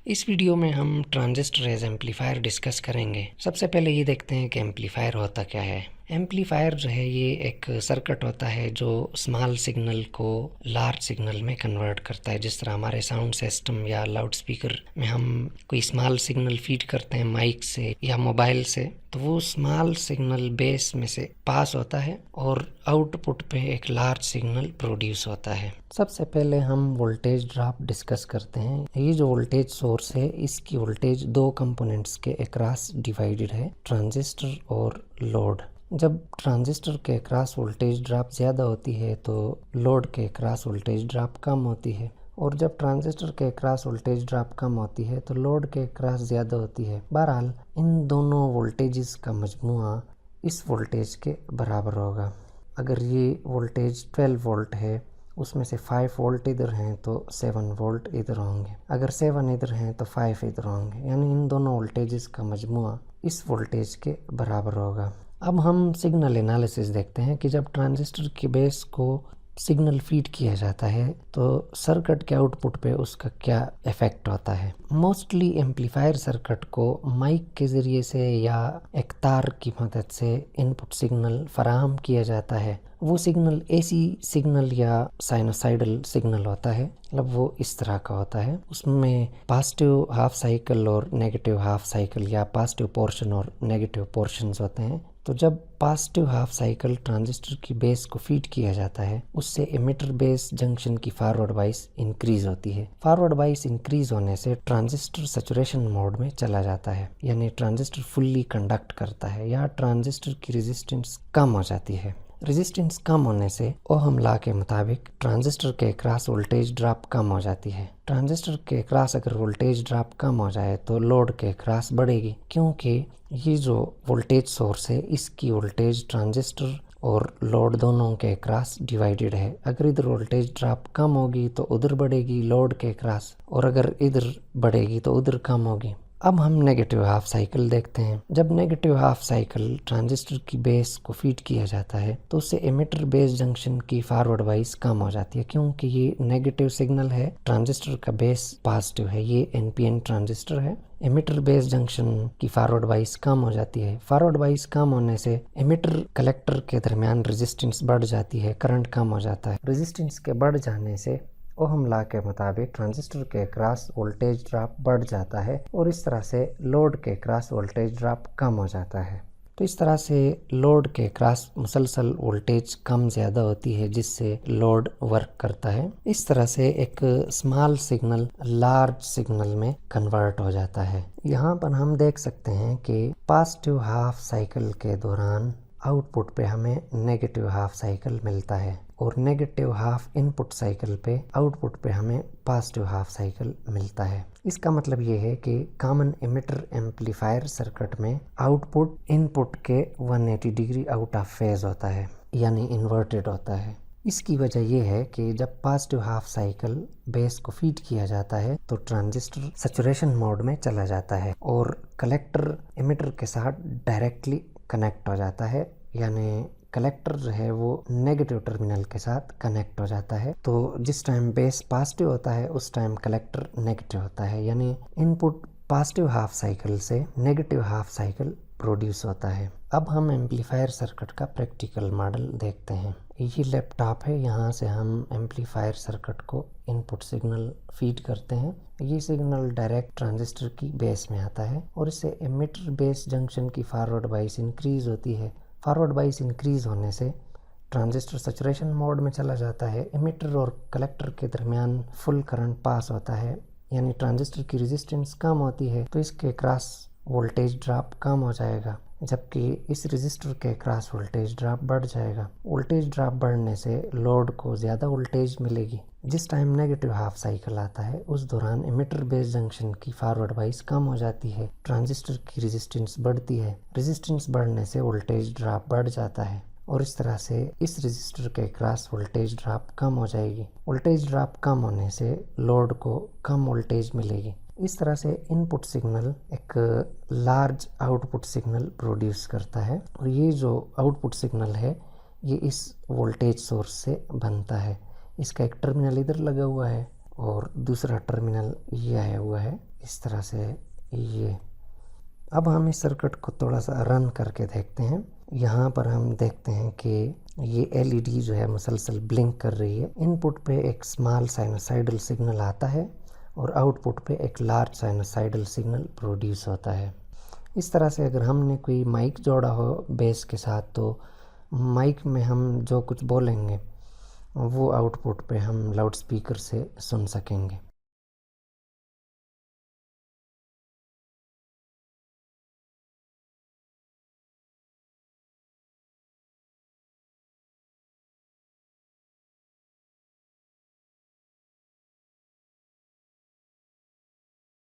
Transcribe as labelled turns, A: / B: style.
A: इस वीडियो में हम ट्रांजिस्टर एज एम्पलीफायर डिस्कस करेंगे। सबसे पहले ये देखते हैं कि एम्पलीफायर होता क्या है। एम्पलीफायर जो है ये एक सर्किट होता है जो स्मॉल सिग्नल को लार्ज सिग्नल में कन्वर्ट करता है। जिस तरह हमारे साउंड सिस्टम या लाउड स्पीकर में हम कोई स्मॉल सिग्नल फीड करते हैं माइक से या मोबाइल से, तो वो स्मॉल सिग्नल बेस में से पास होता है और आउटपुट पे एक लार्ज सिग्नल प्रोड्यूस होता है। सबसे पहले हम वोल्टेज ड्रॉप डिस्कस करते हैं। ये जो वोल्टेज सोर्स है इसकी वोल्टेज दो कंपोनेंट्स के अक्रॉस डिवाइडेड है, ट्रांजिस्टर और लोड। जब ट्रांजिस्टर के अक्रॉस वोल्टेज ड्रॉप ज़्यादा होती है तो लोड के अक्रॉस वोल्टेज ड्रॉप कम होती है, और जब ट्रांजिस्टर के अक्रॉस वोल्टेज ड्रॉप कम होती है तो लोड के अक्रॉस ज़्यादा होती है। बहरहाल इन दोनों वोल्टेजेस का मजमूआ इस वोल्टेज के बराबर होगा। अगर ये वोल्टेज 12 वोल्ट है, उसमें से 5 वोल्ट इधर हैं तो 7 वोल्ट इधर होंगे। अगर 7 इधर हैं तो 5 इधर होंगे, यानी इन दोनों वोल्टेजेस का मजमूआ इस वोल्टेज के बराबर होगा। अब हम सिग्नल एनालिसिस देखते हैं कि जब ट्रांजिस्टर के बेस को सिग्नल फीड किया जाता है तो सर्किट के आउटपुट पे उसका क्या इफेक्ट होता है। मोस्टली एम्पलीफायर सर्किट को माइक के ज़रिए से या एक तार की मदद से इनपुट सिग्नल फराहम किया जाता है। वो सिग्नल एसी सिग्नल या साइनोसाइडल सिग्नल होता है, मतलब वो इस तरह का होता है। उसमें पॉजिटिव हाफ साइकिल और नेगेटिव हाफ साइकिल या पॉजिटिव पोर्शन और नेगेटिव पोर्शंस होते हैं। तो जब पॉजिटिव हाफ साइकिल ट्रांजिस्टर की बेस को फीड किया जाता है, उससे एमिटर बेस जंक्शन की फॉरवर्ड बाइस इंक्रीज होती है। फॉरवर्ड बाइस इंक्रीज होने से ट्रांजिस्टर सैचुरेशन मोड में चला जाता है, यानी ट्रांजिस्टर फुल्ली कंडक्ट करता है या ट्रांजिस्टर की रेजिस्टेंस कम हो जाती है। रेजिस्टेंस कम होने से ओहम लॉ के मुताबिक ट्रांजिस्टर के अक्रॉस वोल्टेज ड्रॉप कम हो जाती है। ट्रांजिस्टर के अक्रॉस अगर वोल्टेज ड्रॉप कम हो जाए तो लोड के अक्रॉस बढ़ेगी, क्योंकि ये जो वोल्टेज सोर्स है इसकी वोल्टेज ट्रांजिस्टर और लोड दोनों के अक्रॉस डिवाइडेड है। अगर इधर वोल्टेज ड्रॉप कम होगी तो उधर बढ़ेगी लोड के अक्रॉस, और अगर इधर बढ़ेगी तो उधर कम होगी। अब हम नेगेटिव हाफ साइकिल देखते हैं। जब नेगेटिव हाफ साइकिल ट्रांजिस्टर की बेस को फीड किया जाता है तो उससे एमिटर बेस जंक्शन की फॉरवर्ड वाइस कम हो जाती है, क्योंकि ये नेगेटिव सिग्नल है, ट्रांजिस्टर का बेस पॉजिटिव है, ये एनपीएन ट्रांजिस्टर है। एमिटर बेस जंक्शन की फॉरवर्ड वाइस कम हो जाती है। फॉरवर्ड वाइस कम होने से एमिटर कलेक्टर के दरमियान रेजिस्टेंस बढ़ जाती है, करंट कम हो जाता है। रेजिस्टेंस के बढ़ जाने से ओहम लॉ के मुताबिक ट्रांजिस्टर के अक्रॉस वोल्टेज ड्रॉप बढ़ जाता है और इस तरह से लोड के अक्रॉस वोल्टेज ड्रॉप कम हो जाता है। तो इस तरह से लोड के अक्रॉस मुसलसल वोल्टेज कम ज़्यादा होती है, जिससे लोड वर्क करता है। इस तरह से एक स्मॉल सिग्नल लार्ज सिग्नल में कन्वर्ट हो जाता है। यहाँ पर हम देख सकते हैं कि पॉजिटिव हाफ साइकिल के दौरान आउटपुट पे हमें नेगेटिव हाफ साइकिल मिलता है, और नेगेटिव हाफ इनपुट साइकिल पे आउटपुट पे हमें पॉजिटिव हाफ साइकिल मिलता है। इसका मतलब ये है कि कॉमन एमिटर एम्पलीफायर सर्किट में आउटपुट इनपुट के 180 डिग्री आउट ऑफ फेज होता है, यानी इन्वर्टेड होता है। इसकी वजह यह है कि जब पॉजिटिव हाफ साइकिल बेस को फीड किया जाता है तो ट्रांजिस्टर सैचुरेशन मोड में चला जाता है और कलेक्टर एमिटर के साथ डायरेक्टली कनेक्ट हो जाता है, यानी कलेक्टर जो है वो नेगेटिव टर्मिनल के साथ कनेक्ट हो जाता है। तो जिस टाइम बेस पॉजिटिव होता है उस टाइम कलेक्टर नेगेटिव होता है, यानी इनपुट पॉजिटिव हाफ साइकिल से नेगेटिव हाफ साइकिल प्रोड्यूस होता है। अब हम एम्पलीफायर सर्किट का प्रैक्टिकल मॉडल देखते हैं। ये लैपटॉप है, यहाँ से हम एम्पलीफायर सर्किट को इनपुट सिग्नल फीड करते हैं। ये सिग्नल डायरेक्ट ट्रांजिस्टर की बेस में आता है और इससे एमिटर बेस जंक्शन की फॉरवर्ड बाइस इंक्रीज होती है। फॉरवर्ड बाइस इंक्रीज होने से ट्रांजिस्टर सैचुरेशन मोड में चला जाता है। एमिटर और कलेक्टर के दरमियान फुल करंट पास होता है, यानी ट्रांजिस्टर की रेजिस्टेंस कम होती है तो इसके क्रॉस वोल्टेज ड्रॉप कम हो जाएगा, जबकि इस रेजिस्टर के क्रॉस वोल्टेज ड्रॉप बढ़ जाएगा। वोल्टेज ड्रॉप बढ़ने से लोड को ज़्यादा वोल्टेज मिलेगी। जिस टाइम नेगेटिव हाफ साइकिल आता है उस दौरान एमिटर बेस जंक्शन की फॉरवर्ड वाइस कम हो जाती है, ट्रांजिस्टर की रेजिस्टेंस बढ़ती है। रेजिस्टेंस बढ़ने से वोल्टेज ड्रॉप बढ़ जाता है और इस तरह से इस रेजिस्टर के क्रॉस वोल्टेज ड्रॉप कम हो जाएगी। वोल्टेज ड्रॉप कम होने से लोड को कम वोल्टेज मिलेगी। इस तरह से इनपुट सिग्नल एक लार्ज आउटपुट सिग्नल प्रोड्यूस करता है, और ये जो आउटपुट सिग्नल है ये इस वोल्टेज सोर्स से बनता है। इसका एक टर्मिनल इधर लगा हुआ है और दूसरा टर्मिनल ये आया हुआ है इस तरह से ये। अब हम इस सर्किट को थोड़ा सा रन करके देखते हैं। यहाँ पर हम देखते हैं कि ये एलईडी जो है मुसलसल ब्लिंक कर रही है। इनपुट पे एक स्मॉल साइनोसाइडल सिग्नल आता है और आउटपुट पे एक लार्ज साइनोसाइडल सिग्नल प्रोड्यूस होता है। इस तरह से अगर हमने कोई माइक जोड़ा हो बेस के साथ तो माइक में हम जो कुछ बोलेंगे वो आउटपुट पे हम लाउड स्पीकर से सुन सकेंगे।